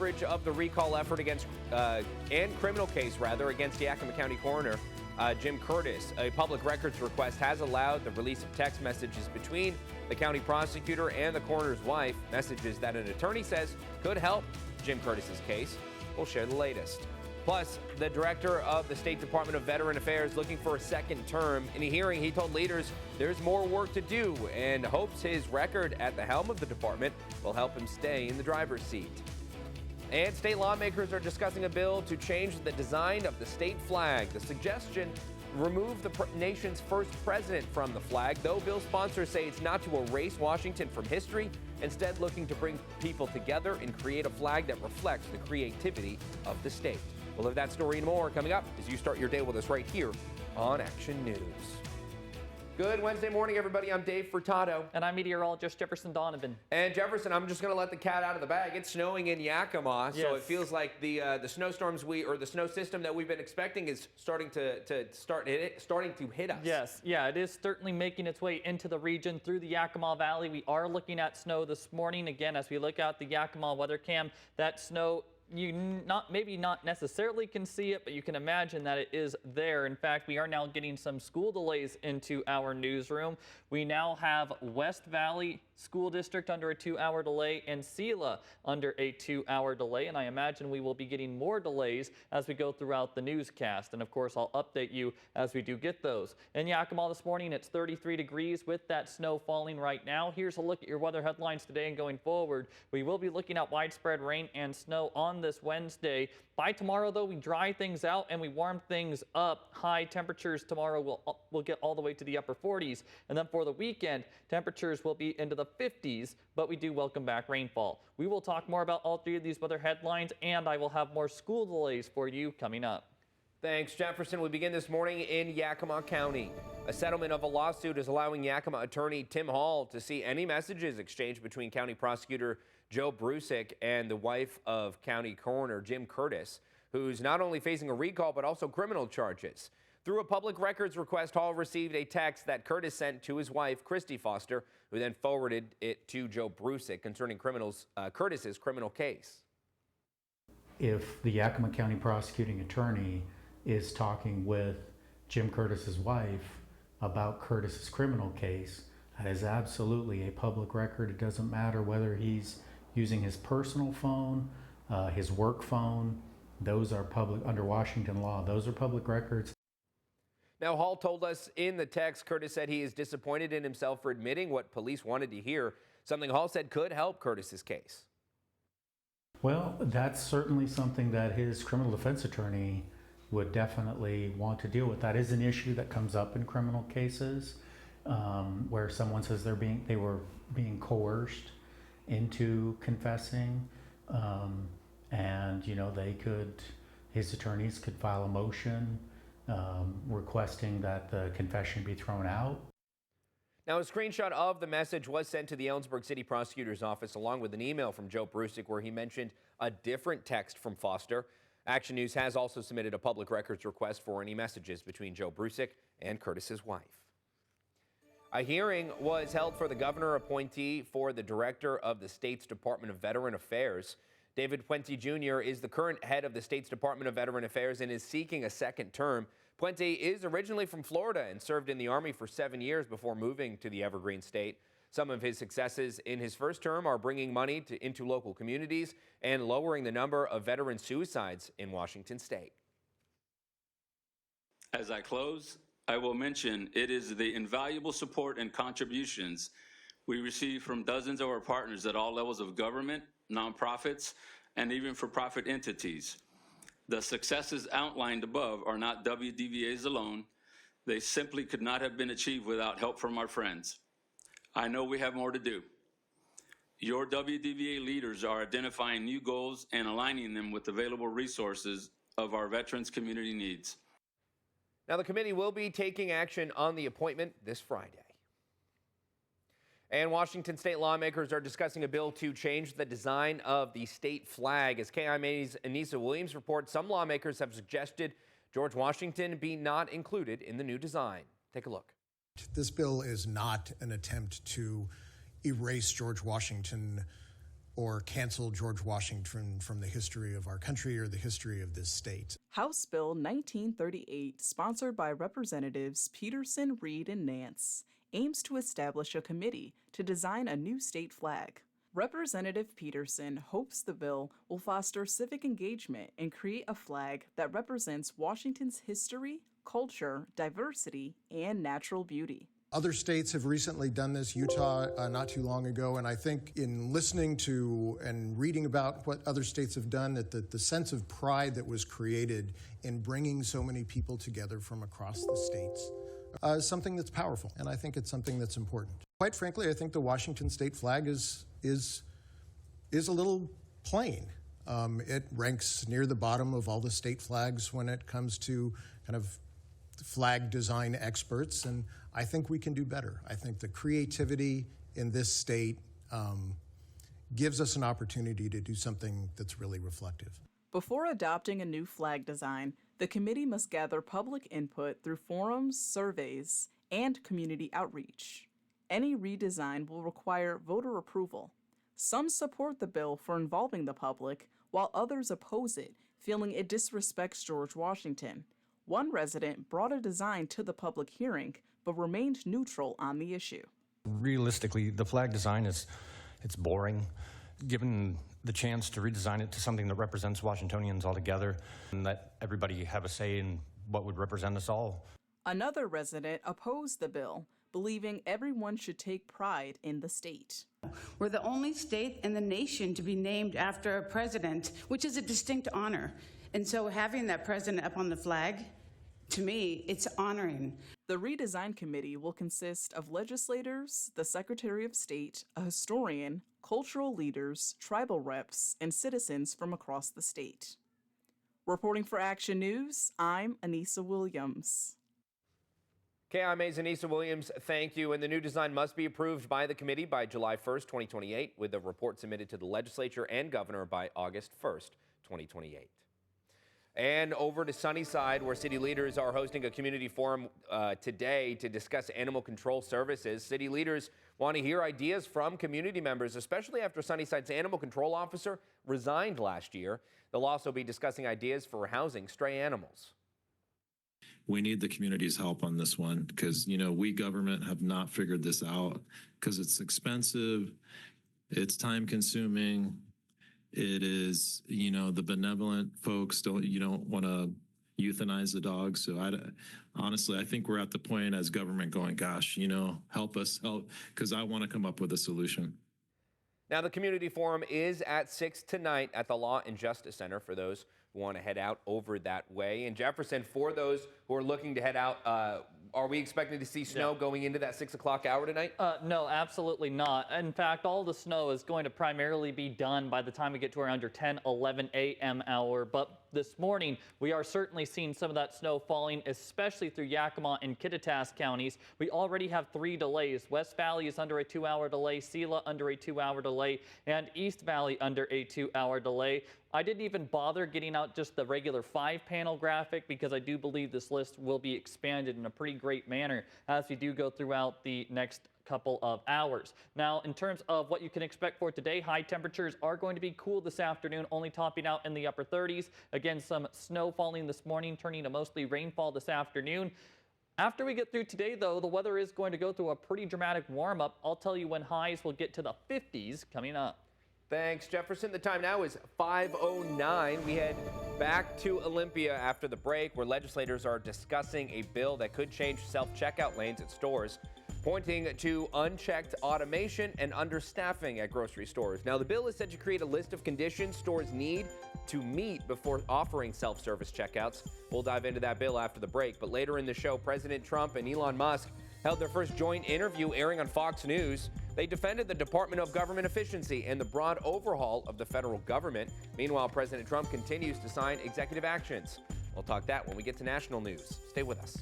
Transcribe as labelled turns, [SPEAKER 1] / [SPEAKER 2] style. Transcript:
[SPEAKER 1] Coverage of the recall effort against and criminal case against Yakima County Coroner Jim Curtis. A public records request has allowed the release of text messages between the county prosecutor and the coroner's wife, messages that an attorney says could help Jim Curtis's case. We'll share the latest. Plus, the director of the State Department of Veteran Affairs looking for a second term. In a hearing, he told leaders there's more work to do and hopes his record at the helm of the department will help him stay in the driver's seat. And state lawmakers are discussing a bill to change the design of the state flag. The suggestion: remove the nation's first president from the flag, though bill sponsors say it's not to erase Washington from history, instead looking to bring people together and create a flag that reflects the creativity of the state. We'll have that story and more coming up as you start your day with us right here on Action News. Good Wednesday morning, everybody. I'm Dave Furtado.
[SPEAKER 2] And I'm meteorologist Jefferson Donovan.
[SPEAKER 1] And Jefferson, I'm just going to let the cat out of the bag. It's snowing in Yakima, so it feels like the snowstorms the snow system that we've been expecting is starting to hit us.
[SPEAKER 2] Yes, yeah, it is certainly making its way into the region through the Yakima Valley. We are looking at snow this morning. Again, as we look out the Yakima weather cam, that snow, you maybe not necessarily can see it, but you can imagine that it is there. In fact, we are now getting some school delays into our newsroom. We now have West Valley School District under a 2-hour delay and Sela under a 2-hour delay. And I imagine we will be getting more delays as we go throughout the newscast. And of course, I'll update you as we do get those. In Yakima this morning, it's 33 degrees with that snow falling right now. Here's a look at your weather headlines today and going forward. We will be looking at widespread rain and snow on this Wednesday. By tomorrow, though, we dry things out and we warm things up. High temperatures tomorrow will get all the way to the upper 40s. And then for the weekend, temperatures will be into the 50s, but we do welcome back rainfall. We will talk more about all three of these weather headlines, and I will have more school delays for you coming up.
[SPEAKER 1] Thanks, Jefferson. We begin this morning in Yakima County. A settlement of a lawsuit is allowing Yakima attorney Tim Hall to see any messages exchanged between County Prosecutor Joe Brusick and the wife of County Coroner Jim Curtis, who's not only facing a recall but also criminal charges. Through a public records request, Hall received a text that Curtis sent to his wife, Christy Foster, who then forwarded it to Joe Brusick concerning Curtis's criminal case.
[SPEAKER 3] If the Yakima County prosecuting attorney is talking with Jim Curtis's wife about Curtis's criminal case, that is absolutely a public record. It doesn't matter whether he's using his personal phone, his work phone. Those are public under Washington law. Those are public records.
[SPEAKER 1] Now, Hall told us in the text, Curtis said he is disappointed in himself for admitting what police wanted to hear, something Hall said could help Curtis's case.
[SPEAKER 3] Well, that's certainly something that his criminal defense attorney would definitely want to deal with. That is an issue that comes up in criminal cases where someone says they were being coerced into confessing, and his attorneys could file a motion requesting that the confession be thrown out.
[SPEAKER 1] Now, a screenshot of the message was sent to the Ellensburg City Prosecutor's Office along with an email from Joe Brusick where he mentioned a different text from Foster. Action News has also submitted a public records request for any messages between Joe Brusick and Curtis's wife. A hearing was held for the governor appointee for the director of the state's Department of Veteran Affairs. David Puente Jr. is the current head of the state's Department of Veteran Affairs and is seeking a second term. Puente is originally from Florida and served in the Army for 7 years before moving to the Evergreen State. Some of his successes in his first term are bringing money into local communities and lowering the number of veteran suicides in Washington State.
[SPEAKER 4] As I close, I will mention it is the invaluable support and contributions we receive from dozens of our partners at all levels of government, nonprofits, and even for-profit entities. The successes outlined above are not WDVA's alone. They simply could not have been achieved without help from our friends. I know we have more to do. Your WDVA leaders are identifying new goals and aligning them with available resources of our veterans' community needs.
[SPEAKER 1] Now, the committee will be taking action on the appointment this Friday. And Washington state lawmakers are discussing a bill to change the design of the state flag. As KIMA's Anissa Williams reports, some lawmakers have suggested George Washington be not included in the new design. Take a look.
[SPEAKER 5] This bill is not an attempt to erase George Washington or cancel George Washington from the history of our country or the history of this state.
[SPEAKER 6] House Bill 1938, sponsored by Representatives Peterson, Reed, and Nance, aims to establish a committee to design a new state flag. Representative Peterson hopes the bill will foster civic engagement and create a flag that represents Washington's history, culture, diversity, and natural beauty.
[SPEAKER 5] Other states have recently done this, Utah not too long ago, and I think in listening to and reading about what other states have done, that the sense of pride that was created in bringing so many people together from across the states is something that's powerful, and I think it's something that's important. Quite frankly, I think the Washington state flag is a little plain. It ranks near the bottom of all the state flags when it comes to kind of flag design experts, and I think we can do better. I think the creativity in this state gives us an opportunity to do something that's really reflective.
[SPEAKER 6] Before adopting a new flag design, the committee must gather public input through forums, surveys, and community outreach. Any redesign will require voter approval. Some support the bill for involving the public, while others oppose it, feeling it disrespects George Washington. One resident brought a design to the public hearing, but remained neutral on the issue.
[SPEAKER 7] Realistically, the flag design it's boring. Given the chance to redesign it to something that represents Washingtonians altogether, and let everybody have a say in what would represent us all.
[SPEAKER 6] Another resident opposed the bill, believing everyone should take pride in the state.
[SPEAKER 8] We're the only state in the nation to be named after a president, which is a distinct honor. And so having that president up on the flag, to me, it's honoring.
[SPEAKER 6] The redesign committee will consist of legislators, the Secretary of State, a historian, cultural leaders, tribal reps, and citizens from across the state. Reporting for Action News, I'm Anissa Williams.
[SPEAKER 1] KIMA's Anissa Williams, thank you. And the new design must be approved by the committee by July 1st, 2028, with a report submitted to the legislature and governor by August 1st, 2028. And over to Sunnyside, where city leaders are hosting a community forum today to discuss animal control services. City leaders want to hear ideas from community members, especially after Sunnyside's animal control officer resigned last year. They'll also be discussing ideas for housing stray animals.
[SPEAKER 9] We need the community's help on this one because, we government have not figured this out because it's expensive, it's time consuming. It is, the benevolent folks you don't want to euthanize the dog. So honestly, I think we're at the point as government going, gosh, help us help, because I want to come up with a solution.
[SPEAKER 1] Now, the community forum is at 6 tonight at the Law and Justice Center for those who want to head out over that way. And Jefferson, for those who are looking to head out, are we expecting to see snow going into that 6 o'clock hour tonight?
[SPEAKER 2] No, absolutely not. In fact, all the snow is going to primarily be done by the time we get to around your 10, 11 a.m. hour. But this morning, we are certainly seeing some of that snow falling, especially through Yakima and Kittitas counties. We already have 3 delays. West Valley is under a 2-hour delay, Sela under a 2-hour delay, and East Valley under a 2-hour delay. I didn't even bother getting out just the regular 5-panel graphic because I do believe this list will be expanded in a pretty great manner as we do go throughout the next couple of hours. Now, in terms of what you can expect for today, high temperatures are going to be cool this afternoon, only topping out in the upper 30s. Again, some snow falling this morning, turning to mostly rainfall this afternoon. After we get through today, though, the weather is going to go through a pretty dramatic warm-up. I'll tell you when highs will get to the 50s coming up.
[SPEAKER 1] Thanks, Jefferson. The time now is 5:09. We head back to Olympia after the break, where legislators are discussing a bill that could change self-checkout lanes at stores, pointing to unchecked automation and understaffing at grocery stores. Now, the bill is set to create a list of conditions stores need to meet before offering self-service checkouts. We'll dive into that bill after the break. But later in the show, President Trump and Elon Musk held their first joint interview airing on Fox News. They defended the Department of Government Efficiency and the broad overhaul of the federal government. Meanwhile, President Trump continues to sign executive actions. We'll talk that when we get to national news. Stay with us.